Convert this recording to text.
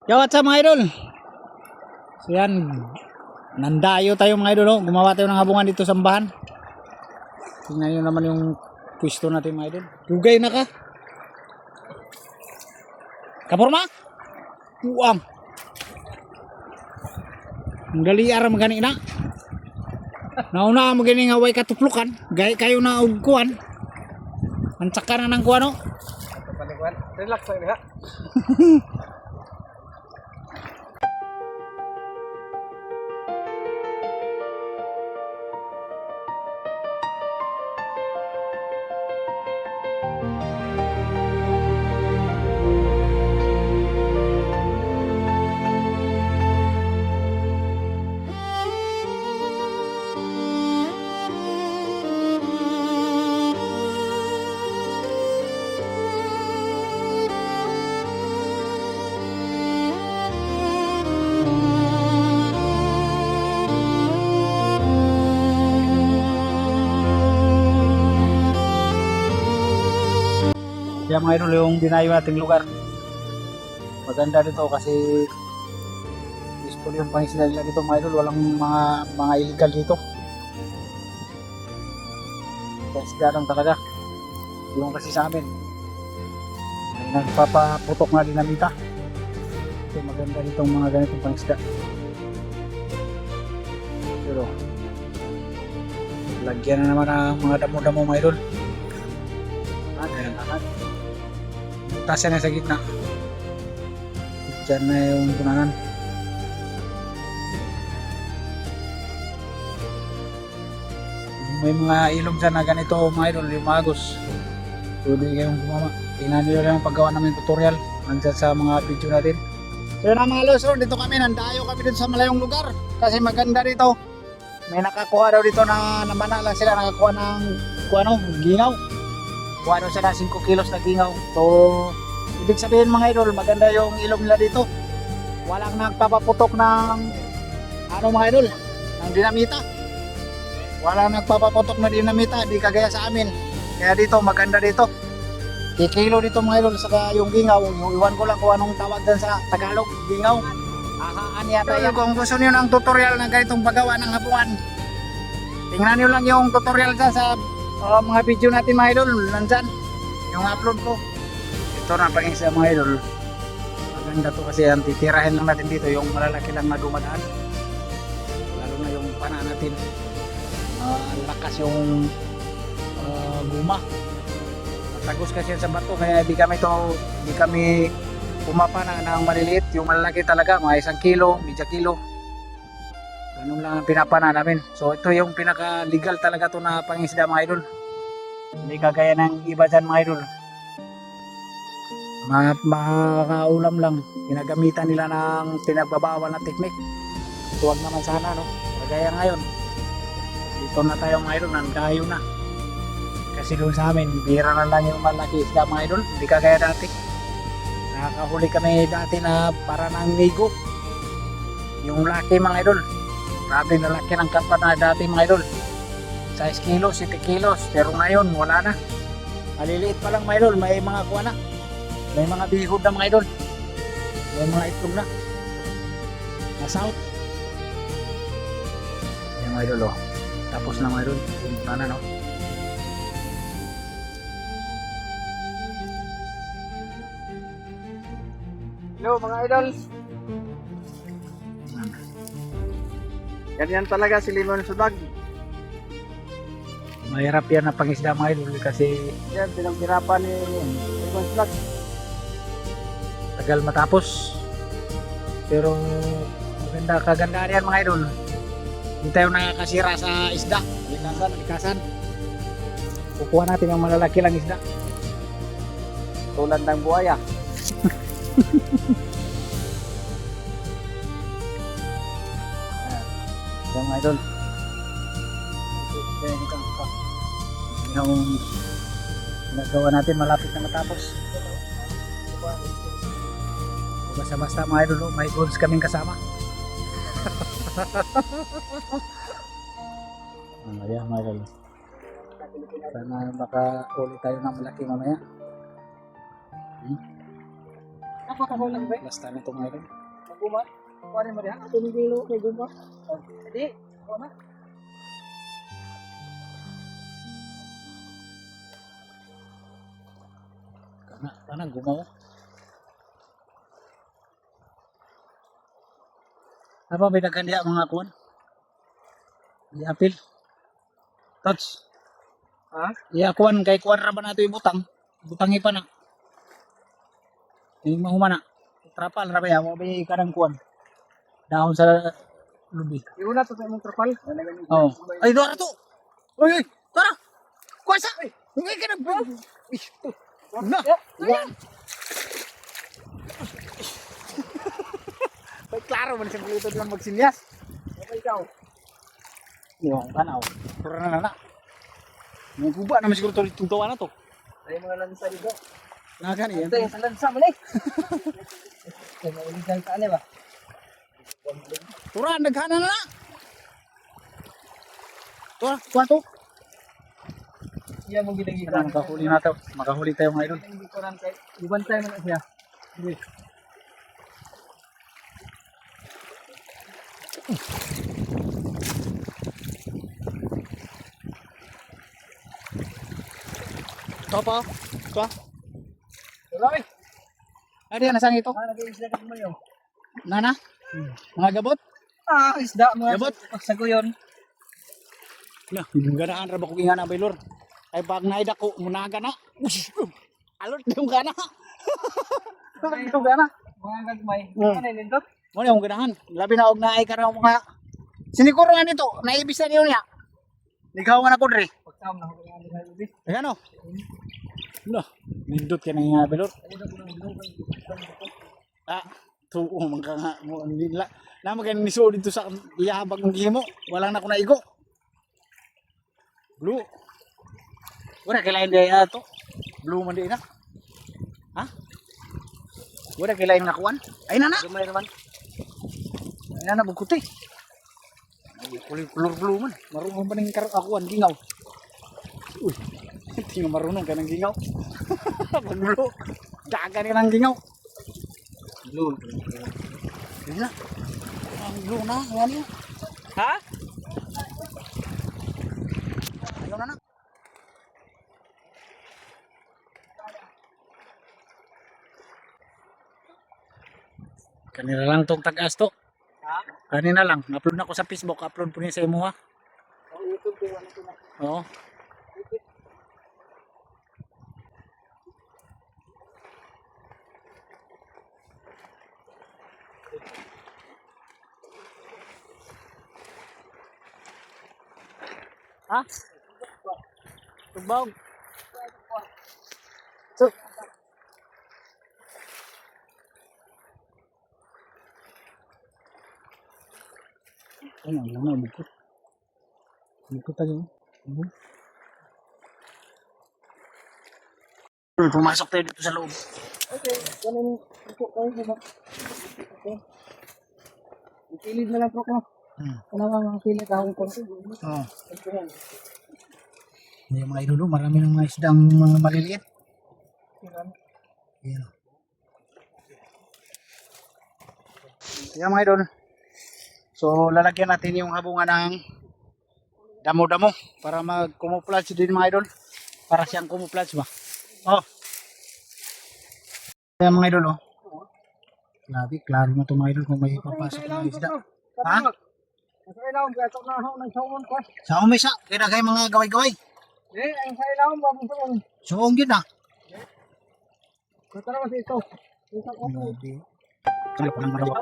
Yo, what's up mga idol? So yan, nandayo tayo mga idol, oh. Gumawa tayo ng habungan dito sa sambahan. Tingnan nyo naman yung pwesto natin mga idol. Dugay na ka. Kaporma? Uwang. Ang galiara magani na. Nauna mo gani nga way katuplukan. Gay kayo na ugkuan. Ang tsaka na ng kuano. Relax lang ha. Yan mga idol yung dinayo nating lugar. Maganda dito kasi peaceful yung pangisda nila dito mga idol. Walang mga illegal dito. Pangisda lang talaga. Yung kasi sa amin may nagpapaputok na dinamita. So maganda ditong mga ganitong pangisda. Pero lagyan na naman ang mga damo-damo mga idol. Ganyan lahat. Tasya na sa gitna. Diyan na yung tunanan. May mga ilog dyan na ganito mga idol, yung magos. Pwede kayong gumama. Tingnan nyo lang yung paggawa namin tutorial. Nandyan sa mga video natin. So yun na mga losor, dito kami, nandayo kami dito sa malayong lugar. Kasi maganda dito. May nakakuha daw dito na namana lang sila, nakakuha ng gingaw. Kuha daw sila 5 kilos na gingaw. So ibig sabihin mga idol, maganda yung ilog nila dito. Walang nagpapaputok ng mga idol, ng dinamita. Walang nagpapaputok ng dinamita, di kagaya sa amin. Kaya dito, maganda dito. Kikilo dito mga idol, saka yung gingaw. Yung iwan ko lang kung anong tawag dyan sa Tagalog, gingaw. Ahaan yata yan. Kung gusto niyo ng tutorial ng ganitong paggawa ng habungan, tingnan niyo lang yung tutorial dyan sa mga video natin mga idol. Nandyan, yung upload ko. Ito na pangisda mga idol. Maganda to kasi ang titirahin lang natin dito yung malalaki lang na dumadaan. Lalo na yung pana natin. Lakas yung guma. Matagos kasi sa bato kaya di kami pumapana ng maliliit. Yung malalaki talaga mga 1 kilo, media kilo. Ganun lang ang pinapana namin. So ito yung pinaka legal talaga to na pangisda mga idol. Hindi kagaya ng iba dyan mga idol. Makaulam lang, ginagamitan nila ng pinagbabawal na teknik. Huwag naman sana, no? Kagaya ngayon, dito na tayo mga idol, nandayo na. Kasi doon sa amin, bira na lang yung malaki isda mga idol, hindi kagaya dati. Nakakahuli kami dati na para ng nigo. Yung laki mga idol, grabe na laki ng kapat na dati mga idol. 6 kilos, 7 kilos, pero ngayon wala na. Maliliit pa lang mga idol, may mga kuha na. May mga bihod na mga idol. May mga itlog na. Nasaut. Yan mga idol, oh. Tapos na mga idol. Punta na, no? Hello mga idol. Ganyan talaga si Limon Sudag. Mahirap yan na pangisda mga idol kasi Yan, pinaghirapan ni Limon Sudag. tagal matapos. Pero kagandaan yan mga idol. Hindi tayo nakakasira sa isda. Likasan. Kukuha natin yung malalaki lang isda. Tulad ng buhaya. Yan mga idol. Yung ginagawa natin malapit na matapos. Basta-basta mga idol, oh, may goals kaming kasama. Ayan mga idol. Sana makaulit tayo ng malaki mamaya. Napakahol lang ba? Basta na ito mga idol. Maguma. Kuhanin mo diyan. Ito ni Dilo kay Guma. Hindi. Kuha na. Kanang gumawa. Apa may nagkandiya mga kuwan? I-apil. Touch. Ha? I-akuan kay kuwan ra ba nato ibutang? Butangi pa na. Hindi mahuma na. Trapal ra ba ya? Wa ba kanang kuwan? Dahon sa lubi. Iuna to sa imong trapal. Oh. Ay, dora to. Oy, tara. Kuwan sa. Hindi ka na. Na. Yan. Ay, klaro man siyang kulito lang magsinyas. Okay, ikaw. Yung kanaw. Pero na. May guba naman siguro ito itong tawa na to. Ay, mga lansa dito. Nagan yan. Ito yung sa lansa mo, eh. Kaya mauligay ka, ano ba? Tura, naghana na. Tura, kuha to. Iya mo ginagigil. Makahuli na to. Makahuli tayo mga idol. Hindi ko rin kay. Ibantay mo na siya. Sige. Ito pa. Ito. Wala, eh. Ano yan, nasang ito? Nag-iisla ka mo yun. Nana? Mga gabot? Ah, isda mo. Gabot? Pagsago yun. Na, ganaan ra ba kung ingana baylor? Ay pag naida ko munaga na. Alot yung gana. Alot yung gana. Mga gagmay. Hmm. Ano yun, Lindot? Mo yung ganahan. Labi na og naay ka raw mga sinikuro nga nito, naibis na niyo niya. Ligaw nga na ko dre. Pagsam na ako ng mga ibig. Ay ano? No, nindot ka na nga baylor. Ah, tuo man ka nga mo nila. Na magan ni so dito sa ihabag ng gihimo. Wala na ko naigo. Blue. Wala kailain dia to. Blue man di na. Ha? Wala kailain na kuan. Ay na na. Gumay naman. Ay na na bugkuti. Ay kulor blue man. Marunong ba ning karo akuan gingaw. Uy. Tingnan marunong ka ng gingaw. Pag blue. Dagan ka ng gingaw. Blue. Ayun na. Ang blue na. Ano yun? Ha? Ayaw na na. Kanina lang tong tag-as to. Ha? Kanina lang. Upload na ko sa Facebook. Upload po niya sa imo ha. Ang YouTube ko ano ko na. Oo. Ha? Tubog. So, ano na bukot. Bukot tayo. Pumasok tayo dito sa loob. Okay, ganun ito kayo diba? Okay. Ikilid na lang po ko. Ano nga mga kilid akong konti. Oo. Ito yan. Yung mga idolo, marami ng mga isdang mga maliliit. Yan. Yan mga idol. So lalagyan natin yung habungan ng damo-damo para mag-camouflage din mga idol. Para siyang camouflage ba? Oh. Yan mga idol oh. Grabe, klaro na ito mga idol kung may papasok ng isda. Ha? Sa ilaw, gatok na ako ng sawon ko. Sa umisa, kinagay mga gaway-gaway. Eh, ang sa ilaw, bagong sawon. Suong yun ah. Katara kasi ito. Ito ko. Grabe. Kaya pa ng marawa.